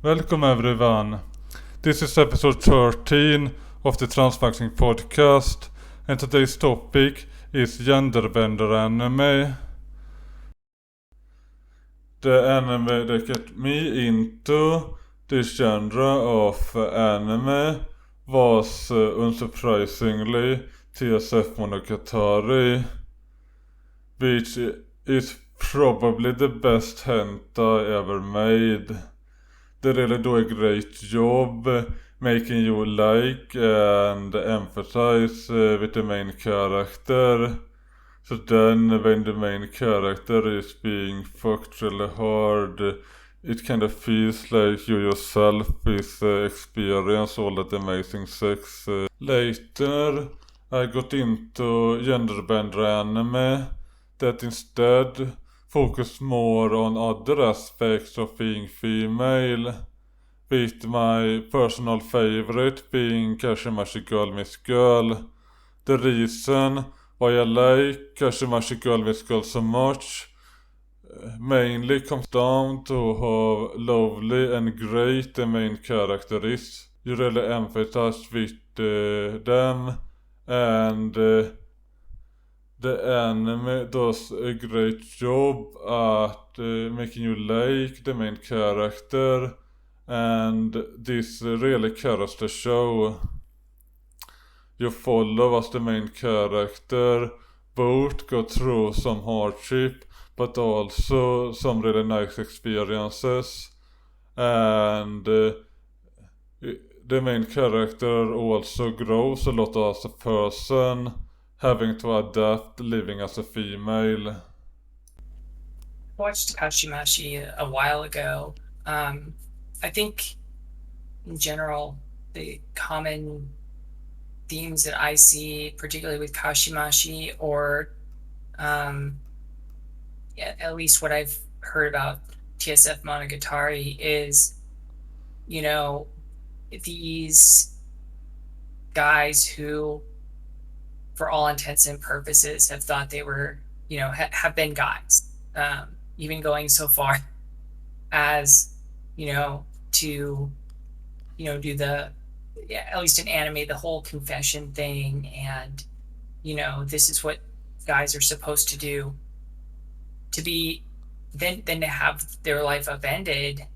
Welcome everyone. This is episode 13 of the Transmaxxing podcast, and today's topic is genderbender anime. The anime that got me into this genre of anime was unsurprisingly TSF Monogatari, which is probably the best hentai ever made. They really do a great job making you like and emphasize with the main character. So then when the main character is being fucked really hard, it kind of feels like you yourself is experience all that amazing sex. Later I got into genderbender anime that instead focus more on other aspects of being female, with my personal favorite being Kashimashi Girl Miss Girl. The reason why I like Kashimashi Girl Miss Girl so much mainly comes down to how lovely and great the main character is. You really empathize with them, and the anime does a great job at making you like the main character, and this really carries the show. You follow as the main character both go through some hardship but also some really nice experiences, and the main character also grows a lot as a person, having to adapt living as a female. I watched Kashimashi a while ago. I think in general, the common themes that I see, particularly with Kashimashi, or at least what I've heard about TSF Monogatari, is, these guys who, for all intents and purposes, have thought they were, have been guys. Even going so far as, to, do the, at least in anime, the whole confession thing, and, this is what guys are supposed to do, to be, then to have their life upended,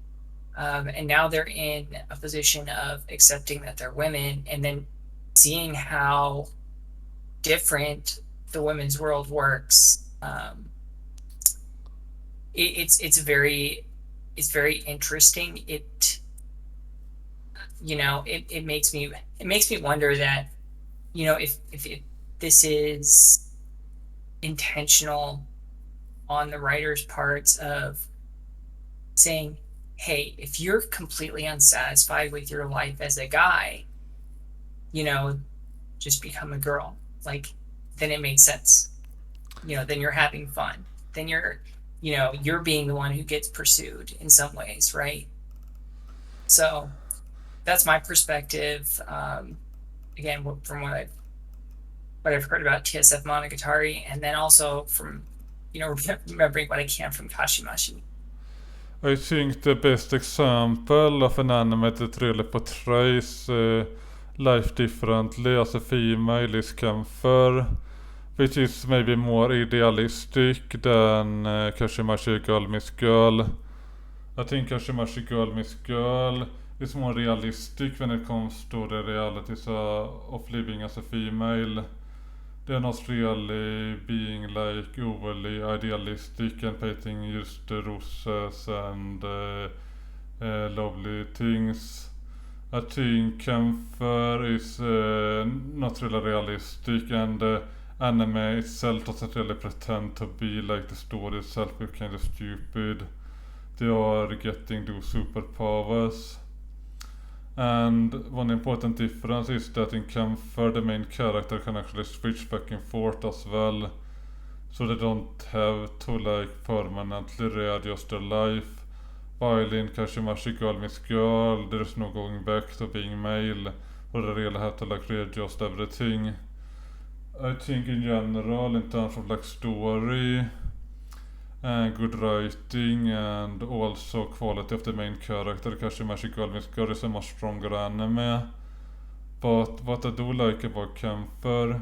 and now they're in a position of accepting that they're women, and then seeing how different the women's world works. It's very interesting. It makes me wonder that, if this is intentional on the writer's parts of saying, hey, if you're completely unsatisfied with your life as a guy, just become a girl. Like, then it makes sense. Then you're having fun. Then you're being the one who gets pursued in some ways, right? So that's my perspective. Again, from what I've heard about TSF Monogatari, and then also from remembering what I can from Kashimashi. I think the best example of an anime that really portrays life differently as a female is Kämpfer, which is maybe more idealistic than Kashimashi Girl Miss Girl. I think Kashimashi Girl Miss Girl is more realistic when it comes to the realities of living as a female. They're not really being like overly idealistic and painting just the roses and lovely things. I think Kämpfer is not really realistic, and the anime itself doesn't really pretend to be like the story itself is kind of stupid. They are getting those superpowers. And one important difference is that in Kämpfer the main character can actually switch back and forth as well. So they don't have to like permanently readjust their life. While in Kashimashi Girl Miss Girl there is no going back to being male, or they really have to like readjust everything. I think in general, in terms of like story good writing and also quality of the main character. Kashimashi Girl is a much stronger anime. But what I do like about Kämpfer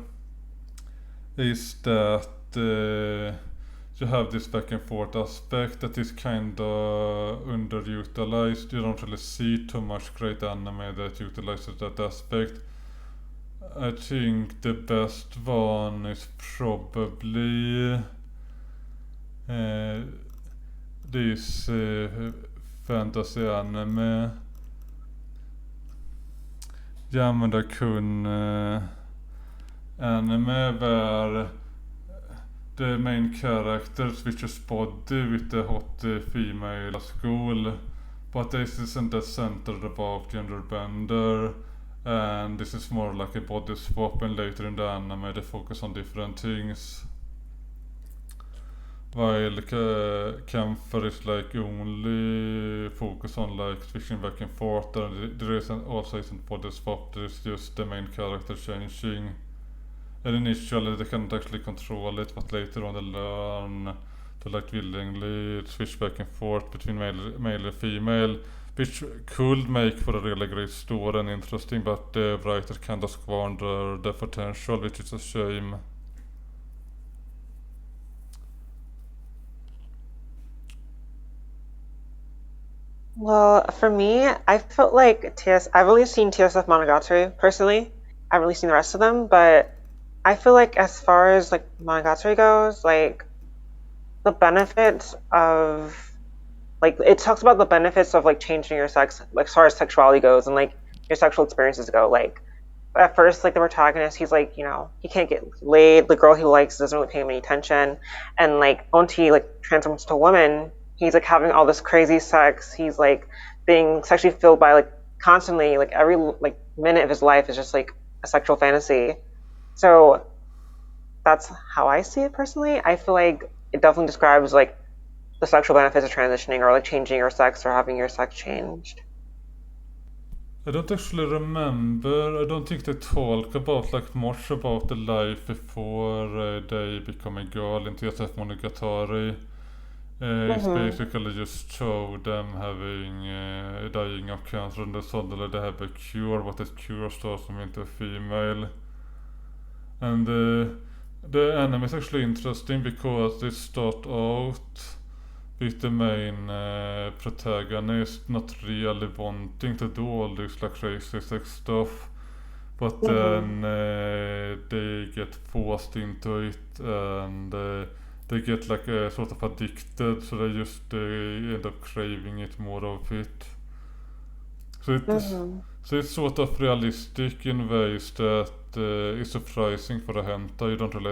is that you have this back and forth aspect that is kinda underutilized. You don't really see too much great anime that utilizes that aspect. I think the best one is probably this fantasy anime Yamada-kun anime where the main character switches body with the hot female school, but this isn't centered about gender bender, and this is more like a body swap, and later in the anime they focus on different things. While Kämpfer is like only focus on like switching back and forth, and there isn't body swap, there is just the main character changing. And initially they can't actually control it, but later on they learn to like willingly switch back and forth between male and female, which could make for a really great story and interesting, but the writer kind of squander the potential, which is a shame. Well, for me, I felt like I've only seen TSF Monogatari personally. I haven't really seen the rest of them, but I feel like as far as like Monogatari goes, like the benefits of like it talks about the benefits of like changing your sex, like as far as sexuality goes and like your sexual experiences go. Like at first, like the protagonist, he's like, he can't get laid. The girl he likes doesn't really pay him any attention, and like once he like transforms to a woman, he's like having all this crazy sex. He's like being sexually filled by like constantly, like every like minute of his life is just like a sexual fantasy. So that's how I see it personally. I feel like it definitely describes like the sexual benefits of transitioning or like changing your sex or having your sex changed. I don't actually remember. I don't think they talk about like much about the life before they become a girl in TSF Monogatari. It's basically just show them having dying of cancer, and then suddenly they have a cure, but that cure starts them into a female. And the anime is actually interesting because they start out with the main protagonist not really wanting to do all this like crazy sex stuff, but then they get forced into it, and they get like sort of addicted, so they just end up craving it more of it. So it's sort of realistic in ways that is surprising for a hentai. You don't really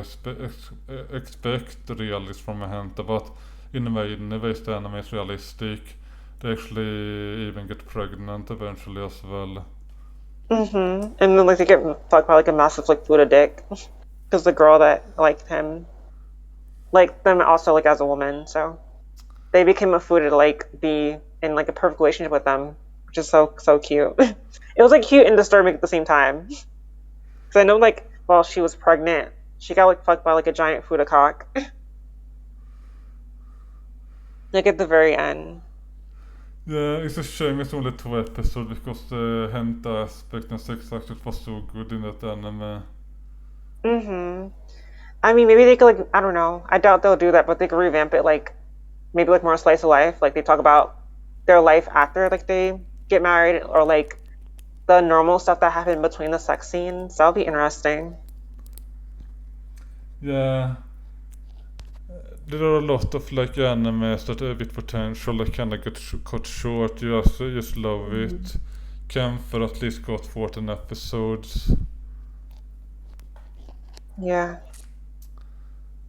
expect realism from a hentai, but in ways the anime is realistic. They actually even get pregnant eventually as well. And then like they get fucked by like a massive like Buddha dick, because the girl that liked him liked them also like as a woman, so they became a food to like be in like a perfect relationship with them, which is so cute. It was like cute and disturbing at the same time. Because I know like while she was pregnant, she got like fucked by like a giant Fuda cock. Like at the very end. Yeah, it's a shame it's only 2 episodes because the hentai aspect and sex aspect was so good in that anime. I mean, maybe they could like, I don't know. I doubt they'll do that, but they could revamp it like maybe like more slice of life. Like they talk about their life after like they get married, or like the normal stuff that happened between the sex scenes. That'll be interesting. Yeah. There are a lot of like animes that have a bit potential that kind of get cut short. You just love it. Kämpfer at least got 14 episodes. Yeah.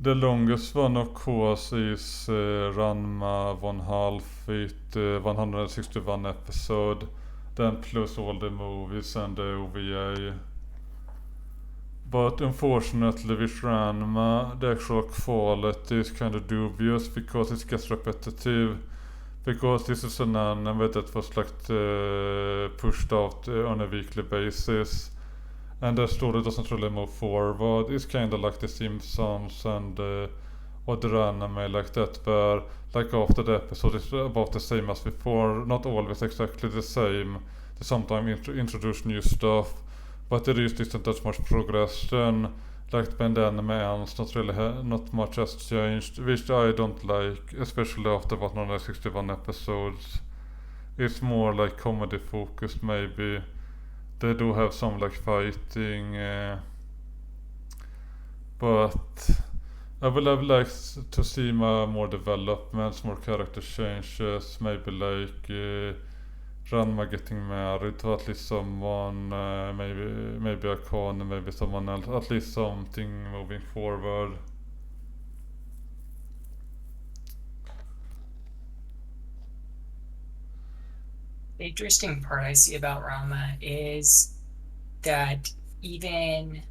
The longest one of course is Ranma 1/2 with 161 episode. Then plus all the movies and the OVA. But unfortunately with Ranma, the actual quality is kind of dubious because it gets repetitive. Because this is an anime that was like pushed out on a weekly basis. And the story doesn't really move forward. It's kind of like The Simpsons and other anime like that, where like after the episode is about the same as before, not always exactly the same. They sometimes introduce new stuff, but there isn't that much progression. Like when the anime ends, not much has changed, which I don't like, especially after 161 episodes. It's more like comedy focused maybe. They do have some like fighting, but I would have liked to see more developments, more character changes, maybe like Ranma getting married to at least someone, maybe a con, maybe someone else, at least something moving forward. The interesting part I see about Rama is that even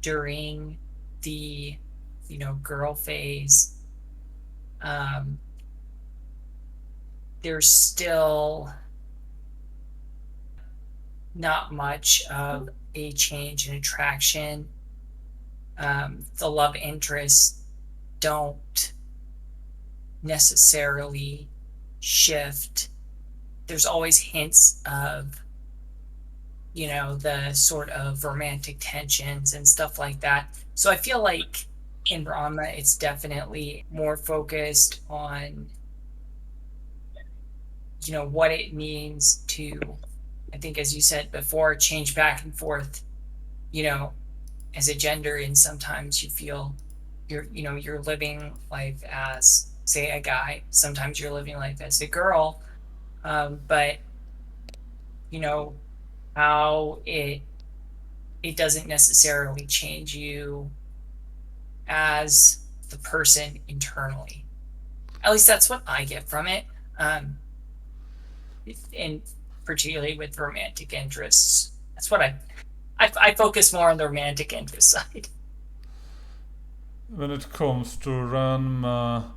during the girl phase, there's still not much of a change in attraction. The love interests don't necessarily shift. There's always hints of the sort of romantic tensions and stuff like that. So I feel like in Rama, it's definitely more focused on, what it means to, I think, as you said before, change back and forth, as a gender. And sometimes you feel you're living life as, say, a guy. Sometimes you're living life as a girl. But, how it doesn't necessarily change you as the person internally. At least that's what I get from it. And particularly with romantic interests. That's what I focus more on the romantic interest side. When it comes to Ranma,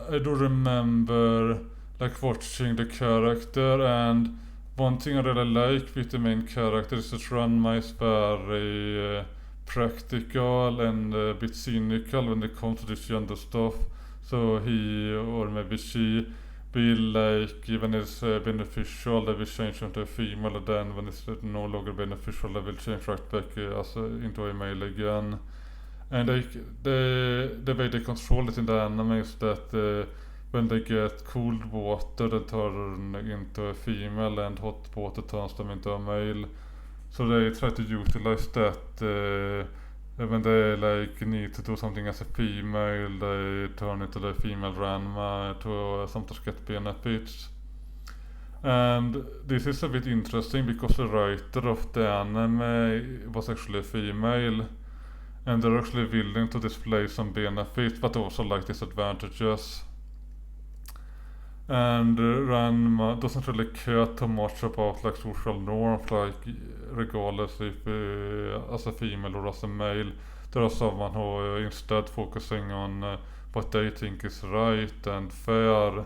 I do remember like watching the character, and one thing I really like with the main character is that Ranma is very practical and a bit cynical when it comes to this gender stuff. So he, or maybe she, will like, when it's beneficial, they will change into a female, and then when it's no longer beneficial, they will change right back into a male again. And like the way they control it in the anime is that when they get cold water, they turn into a female, and hot water turns them into a male. So they try to utilize that. When they like need to do something as a female, they turn into the female Ranma to sometimes get benefits. And this is a bit interesting because the writer of the anime was actually a female, and they're actually willing to display some benefits but also like disadvantages. And Ranma doesn't really care too much about like social norms, like regardless if as a female or as a male. There are someone who instead focusing on what they think is right and fair.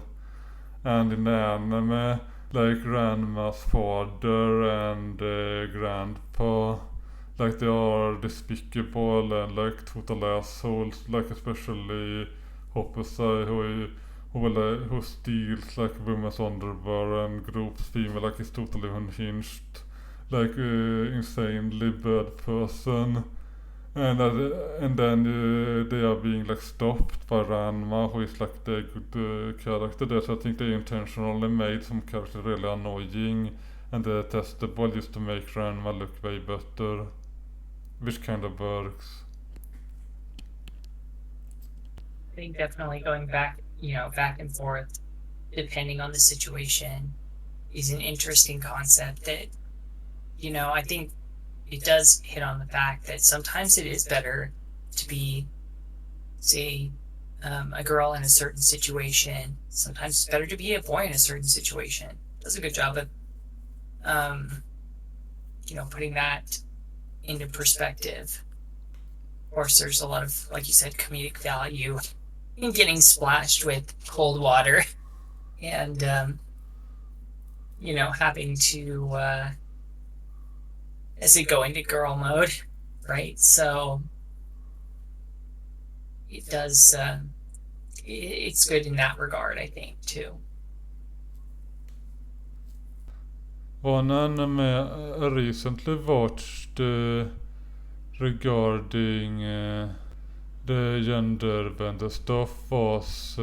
And in the anime, like Ranma's father and grandpa, like they are despicable and like total assholes, like especially Hokusai, who steals like women's underwear and groups female, like he's totally unhinged, like insanely bad person. And then they are being like stopped by Ranma, who is like the good character there. So I think they intentionally made some characters really annoying and detestable just to make Ranma look way better, which kind of works. I think definitely going back, back and forth, depending on the situation, is an interesting concept that, I think it does hit on the fact that sometimes it is better to be, say, a girl in a certain situation. Sometimes it's better to be a boy in a certain situation. It does a good job of, putting that into perspective. Of course, there's a lot of, like you said, comedic value in getting splashed with cold water and, having to, as it go into girl mode, right? So it does it's good in that regard, I think, too. One anime I recently watched regarding the gender bender stuff was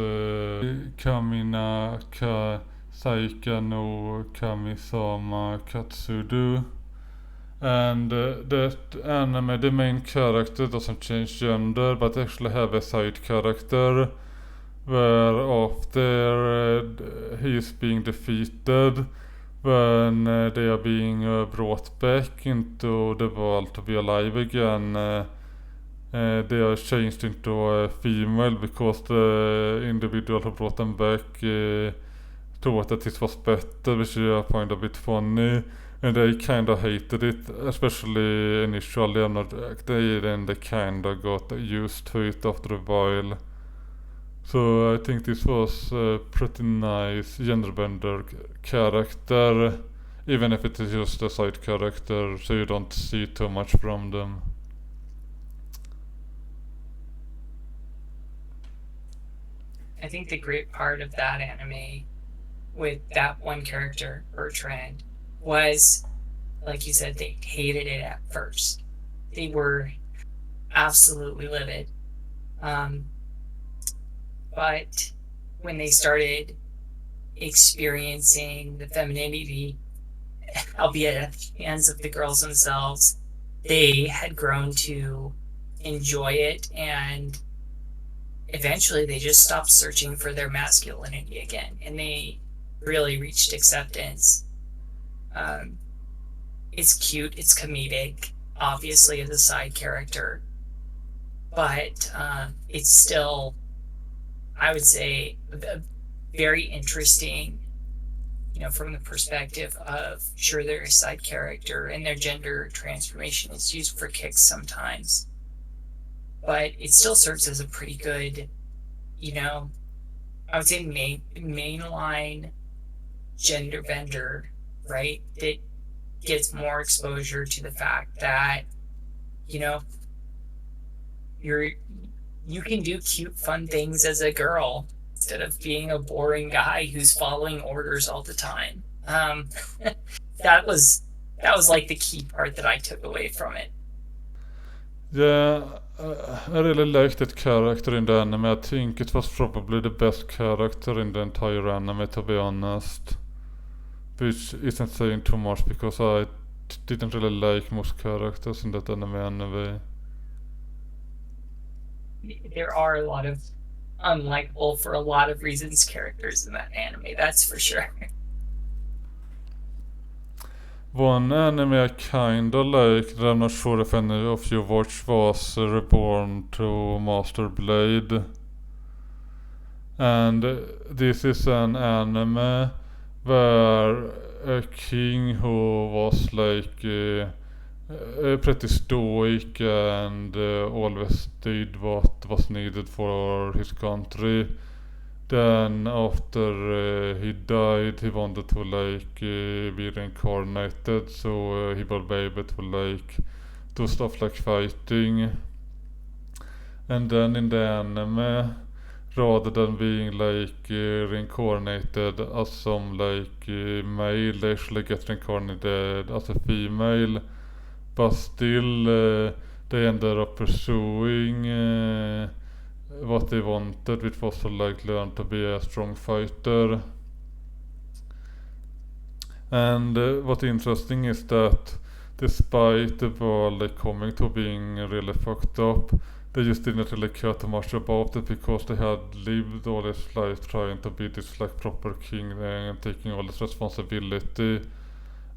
Kaminaki Saika no Kamisama Katsudou. And that anime, the main character doesn't change gender but actually have a side character where after he is being defeated, when they are being brought back into the world to be alive again, they are changed into a female because the individual who brought them back thought that it was better, which I find a bit funny. And they kind of hated it, especially initially, and they kind of got used to it after a while. So I think this was a pretty nice genderbender character, even if it is just a side character, so you don't see too much from them. I think the great part of that anime with that one character, Bertrand, was, like you said, they hated it at first. They were absolutely livid. But when they started experiencing the femininity, albeit at the hands of the girls themselves, they had grown to enjoy it, and eventually they just stopped searching for their masculinity again, and they really reached acceptance. It's cute, it's comedic, obviously as a side character, but it's still, I would say, very interesting, from the perspective of, sure, they're a side character and their gender transformation is used for kicks sometimes, but it still serves as a pretty good, I would say mainline gender bender, right? That gets more exposure to the fact that, you can do cute, fun things as a girl instead of being a boring guy who's following orders all the time. That was like the key part that I took away from it. Yeah, I really liked that character in the anime. I think it was probably the best character in the entire anime, to be honest. Which isn't saying too much because I didn't really like most characters in that anime anyway. There are a lot of unlikable, for a lot of reasons, characters in that anime, that's for sure. One anime I kinda liked, I'm not sure if any of you watched, was Reborn to Master Blade. And this is an anime where a king who was like pretty stoic and always did what was needed for his country. Then after he died, he wanted to be reincarnated, so he will be able to do stuff like fighting. And then in the anime, rather than being reincarnated as some male, they actually get reincarnated as a female, but still they ended up pursuing what they wanted, which was to learn to be a strong fighter. And what's interesting is that despite the world coming to being really fucked up, they just didn't really care too much about it because they had lived all this life trying to be this proper king and taking all this responsibility,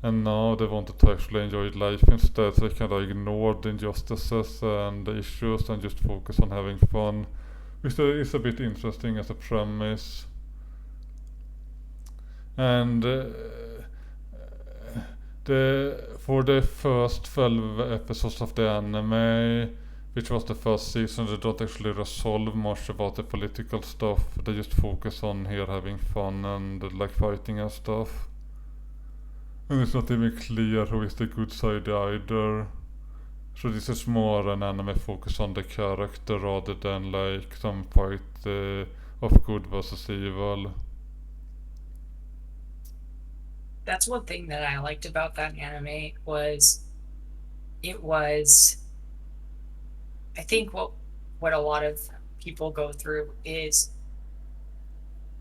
and now they wanted to actually enjoy life instead, so they kind of ignored the injustices and the issues and just focus on having fun, which is a bit interesting as a premise. And for the first 12 episodes of the anime, which was the first season, they don't actually resolve much about the political stuff. They just focus on here having fun and fighting and stuff. And it's not even clear who is the good side either. So this is more an anime focus on the character rather than like some fight of good versus evil. That's one thing that I liked about that anime was it was, I think what a lot of people go through is,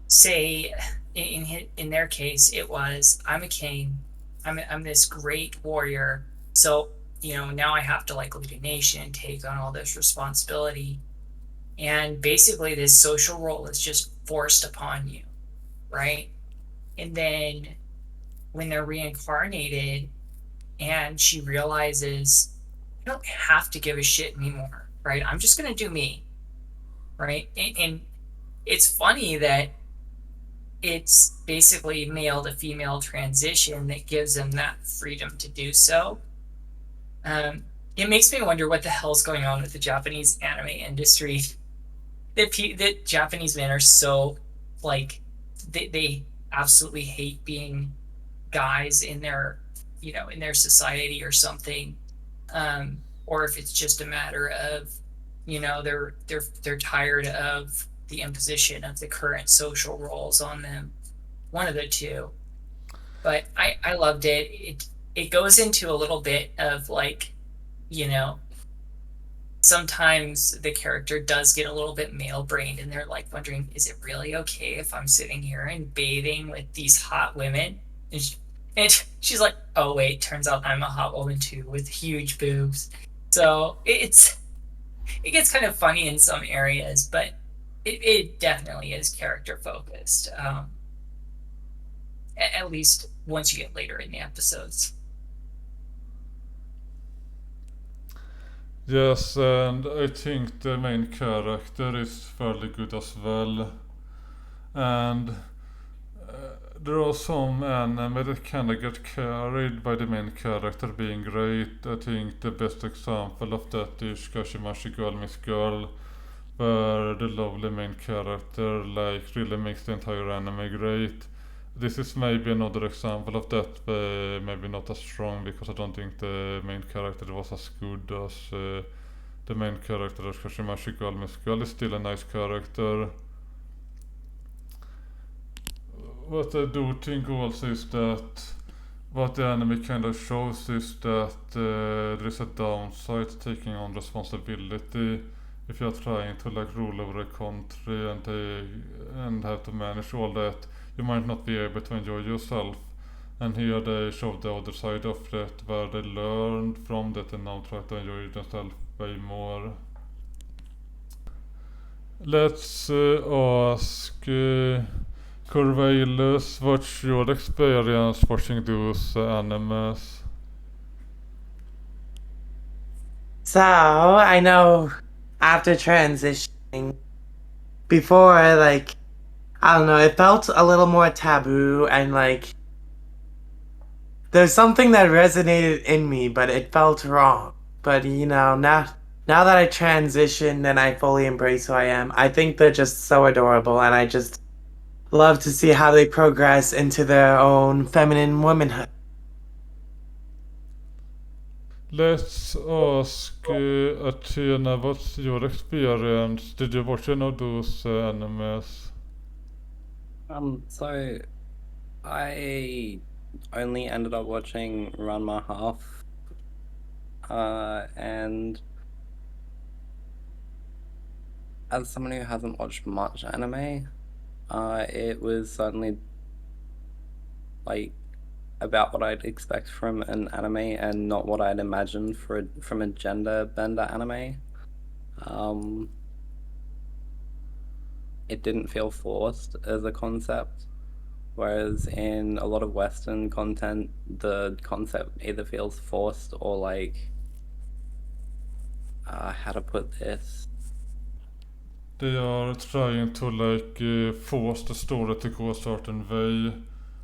say in their case it was, I'm a king, I'm this great warrior, so now I have to like lead a nation, take on all this responsibility, and basically this social role is just forced upon you, right? And then when they're reincarnated and she realizes I don't have to give a shit anymore, right? I'm just gonna do me, right? And it's funny that it's basically male to female transition that gives them that freedom to do so. It makes me wonder what the hell's going on with the Japanese anime industry. That Japanese men are so like they absolutely hate being guys in their in their society or something, or if it's just a matter of they're tired of the imposition of the current social roles on them, one of the two. But I loved it. It goes into a little bit of like, sometimes the character does get a little bit male brained and they're like wondering, is it really okay if I'm sitting here and bathing with these hot women? And she's like, oh wait, turns out I'm a hot woman too with huge boobs. So it gets kind of funny in some areas, but it definitely is character focused. At least once you get later in the episodes. Yes, and I think the main character is fairly good as well. And there are some anime that kinda get carried by the main character being great. I think the best example of that is Kashimashi Girl Miss Girl, where the lovely main character like really makes the entire anime great. This is maybe another example of that, but maybe not as strong because I don't think the main character was as good as the main character of Kashimashi Girl Miss Girl is still a nice character. What I do think also is that what the anime kind of shows is that there is a downside to taking on responsibility if you're trying to like rule over a country and have to manage all that. You might not be able to enjoy yourself. And here they show the other side of that, where they learned from that and now try to enjoy themselves way more. Let's ask Corvalus, what's your experience watching those animes? So, I know after transitioning, before, like, I don't know, it felt a little more taboo and, like, there's something that resonated in me, but it felt wrong. But, now that I transitioned and I fully embrace who I am, I think they're just so adorable, and I just love to see how they progress into their own feminine womanhood. Let's ask Athena, what's your experience? Did you watch any of those animes? So I only ended up watching Ranma half, and as someone who hasn't watched much anime, it was certainly like about what I'd expect from an anime and not what I'd imagined from a gender bender anime. It didn't feel forced as a concept, whereas in a lot of Western content, the concept either feels forced or like, how to put this? They are trying to like force the story to go a certain way.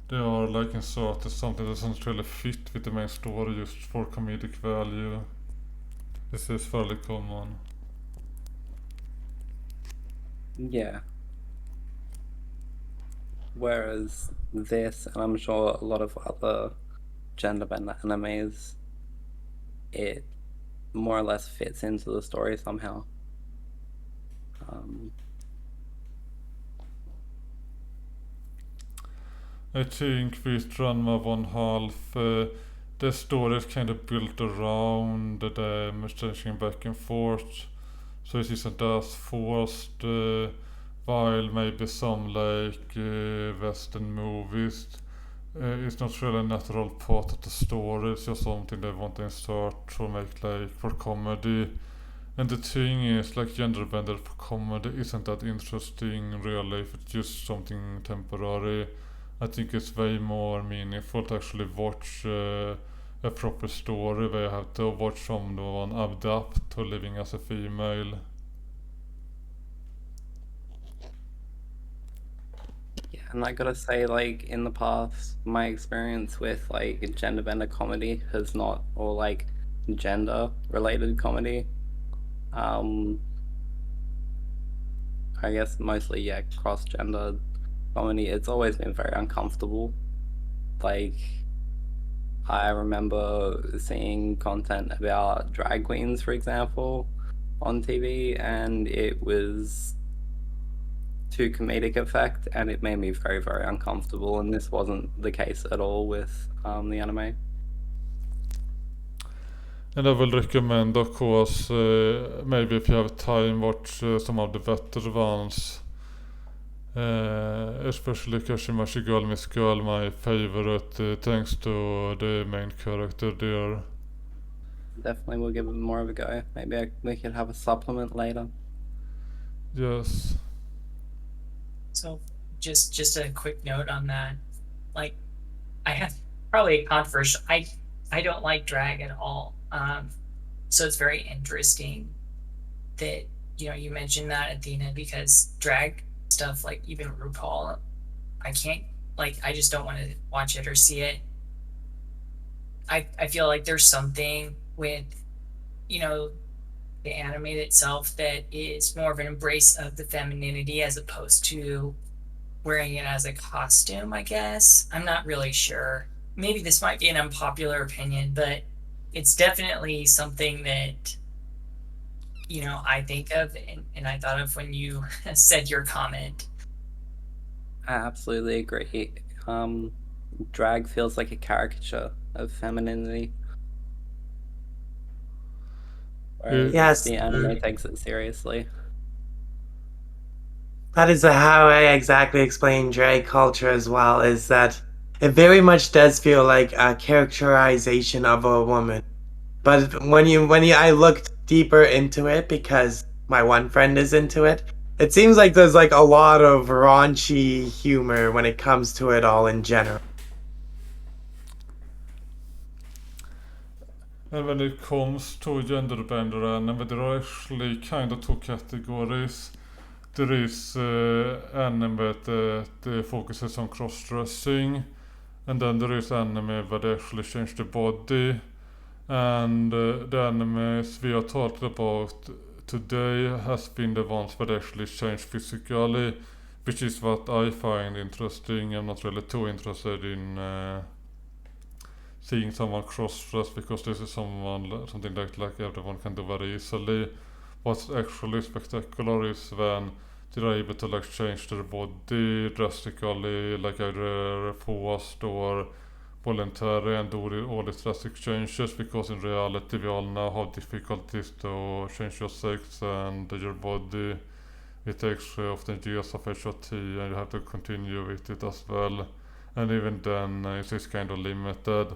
They are like inserted something that doesn't really fit with the main story just for comedic value. This is fairly common. Yeah. Whereas this, and I'm sure a lot of other gender bender animes, it more or less fits into the story somehow. I think with Ranma 1/2, the story is kind of built around the changing back and forth, so it isn't as forced. While maybe some like Western movies, it's not really a natural part of the story. It's just something they want to insert or make like for comedy. And the thing is, like gender bender for comedy isn't that interesting really if it's just something temporary. I think it's way more meaningful to actually watch a proper story where you have to watch someone adapt to living as a female. Yeah, and I gotta say, like, in the past, my experience with, like, gender bender comedy has not, or, like, gender-related comedy, I guess mostly, yeah, cross-gender comedy, it's always been very uncomfortable. Like, I remember seeing content about drag queens, for example, on TV, and it was to comedic effect, and it made me very, very uncomfortable, and this wasn't the case at all with the anime. And I will recommend, of course, maybe if you have time, watch some of the better ones. Especially Kashimashi Girl Miss Girl, my favorite, thanks to the main character there. Definitely will give it more of a go. Maybe we could have a supplement later. Yes. So just a quick note on that. Like, I have probably a controversial. I don't like drag at all. So it's very interesting that you mentioned that, Athena, because drag stuff, like even RuPaul, I can't, like, I just don't want to watch it or see it. I feel like there's something with the anime itself that is more of an embrace of the femininity as opposed to wearing it as a costume, I guess. I'm not really sure. Maybe this might be an unpopular opinion, but it's definitely something that I think of and I thought of when you said your comment. I absolutely agree. Drag feels like a caricature of femininity. Whereas Yes. the anime takes it seriously. That is how I exactly explain drag culture as well, is that it very much does feel like a characterization of a woman. But when I looked deeper into it, because my one friend is into it, it seems like there's like a lot of raunchy humor when it comes to it all in general. And when it comes to genderbender anime, there are actually kind of two categories. There is anime that focuses on cross-dressing, and then there is anime where they actually change the body. And the animes we are talking about today has been the ones where they actually change physically, which is what I find interesting. I'm not really too interested in seeing someone cross-dress because this is something that like everyone can do very easily. What's actually spectacular is when they're able to like change their body drastically, like either forced or voluntary, and do all these drastic changes, because in reality we all know how difficult it is to change your sex and your body. It takes often years of HRT and you have to continue with it as well, and even then it is kind of limited.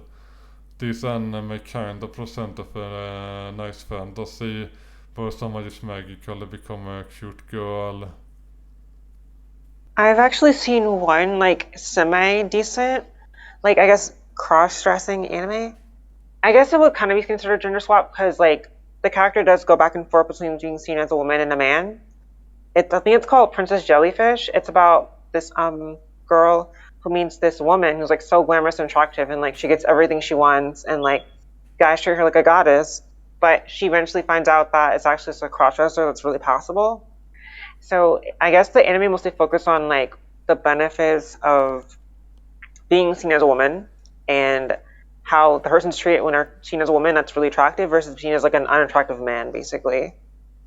This anime kind of present of a nice fantasy where someone is magically become a cute girl. I've actually seen one like semi-decent, like I guess cross-dressing anime. I guess it would kind of be considered gender swap because like the character does go back and forth between being seen as a woman and a man. I think it's called Princess Jellyfish. It's about this girl who meets this woman who's like so glamorous and attractive, and like she gets everything she wants, and like guys treat her like a goddess. But she eventually finds out that it's actually just a crossdresser that's really possible. So I guess the anime mostly focused on like the benefits of being seen as a woman and how the person's treated when they're seen as a woman that's really attractive versus seen as like an unattractive man, basically.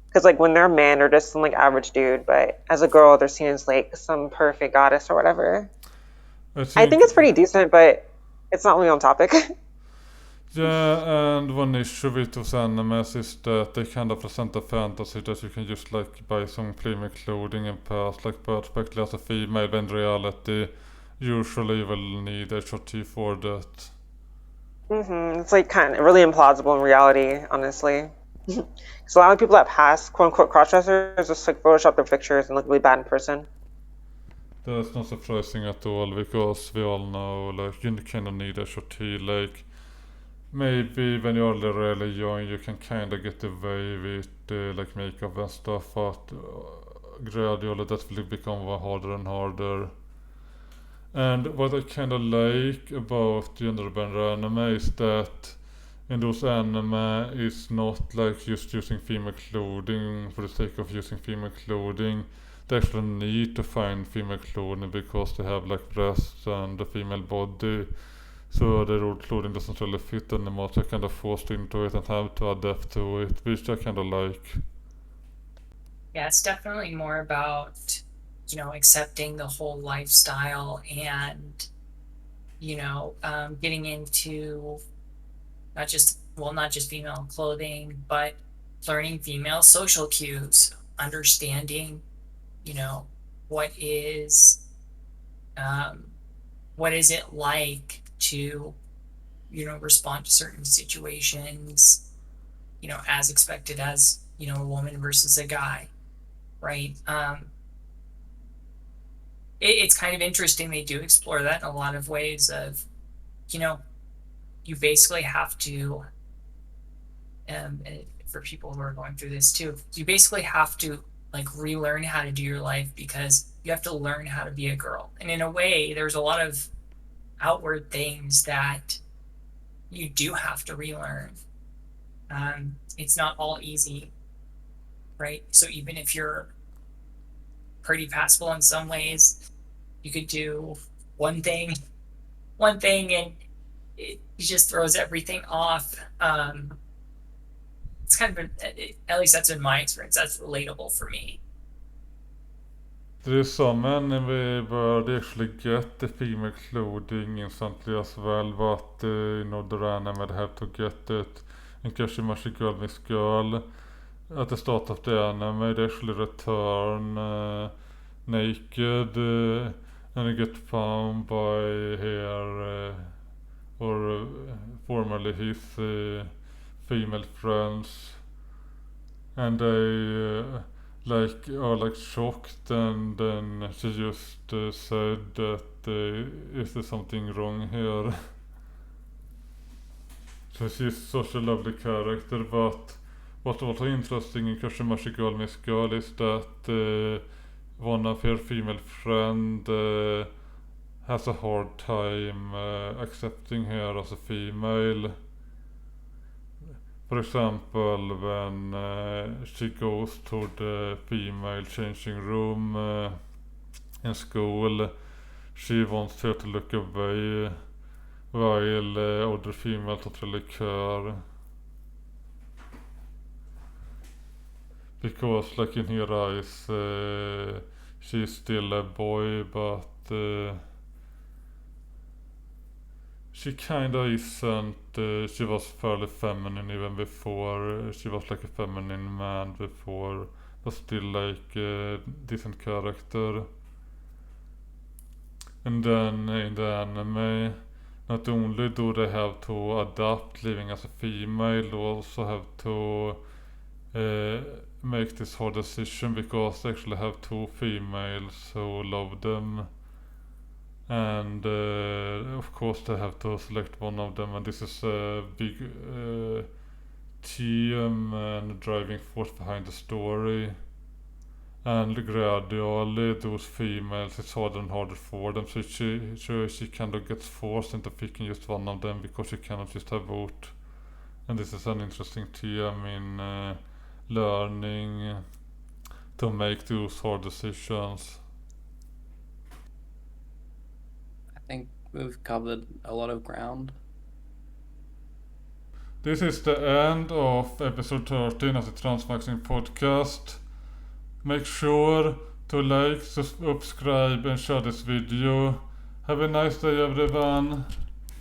Because like when they're a man, they're just some like average dude, but as a girl, they're seen as like some perfect goddess or whatever. I think it's pretty decent, but it's not really on topic. Yeah, and one issue with those animes is that they kind of present a fantasy that you can just like buy some female clothing and pass like perfectly as a female, but in reality usually you will need HRT for that. It's like kind of really implausible in reality, honestly. Because a lot of people that pass quote unquote crossdressers just like Photoshop their pictures and look really bad in person. That's not surprising at all because we all know like you kind of need HRT. Like maybe when you're really young you can kind of get away with like makeup and stuff, but gradually that will become harder and harder. And what I kind of like about gender-bend anime is that in those anime it's not like just using female clothing for the sake of using female clothing. They actually need to find female clothing because they have like breasts and a female body. So the old clothing doesn't really fit anymore, so they're kind of forced into it and have to adapt to it, which I kind of like. Yeah, it's definitely more about, accepting the whole lifestyle and, getting into not just female clothing, but learning female social cues, understanding, what is it like to, respond to certain situations, as expected as, a woman versus a guy, right? It's kind of interesting. They do explore that in a lot of ways of, you basically have to, for people who are going through this too, you basically have to like relearn how to do your life because you have to learn how to be a girl. And in a way, there's a lot of outward things that you do have to relearn. It's not all easy, right? So even if you're pretty passable in some ways, you could do one thing and it just throws everything off. It's kind of at least that's been my experience. That's relatable for me. There is some anime where they actually get the female clothing instantly as well, but in other anime they have to get it. In Kashimashi Girl Miss Girl, at the start of the anime they actually return naked and they get found by her or formerly his female friends, and they like are like shocked, and then she just said that is there something wrong here. So she's such a lovely character, but what's also interesting in Kashimashi Girl Miss Girl is that one of her female friend has a hard time accepting her as a female. For example, when she goes to the female changing room in school, she wants her to look away while other females don't really care. Because like in her eyes she's still a boy, but she kinda isn't. She was fairly feminine even before. She was like a feminine man before, but still like a decent character. And then in the anime, not only do they have to adapt living as a female, they also have to make this hard decision because they actually have two females who love them. And of course they have to select one of them, and this is a big theme and driving force behind the story. And gradually those females, it's harder and harder for them, so she kind of gets forced into picking just one of them because she cannot just have both. And this is an interesting theme in learning to make those hard decisions. I think we've covered a lot of ground. this is the end of episode 13 of the Transmaxxing podcast. Make sure to like, subscribe and share this video. Have a nice day everyone.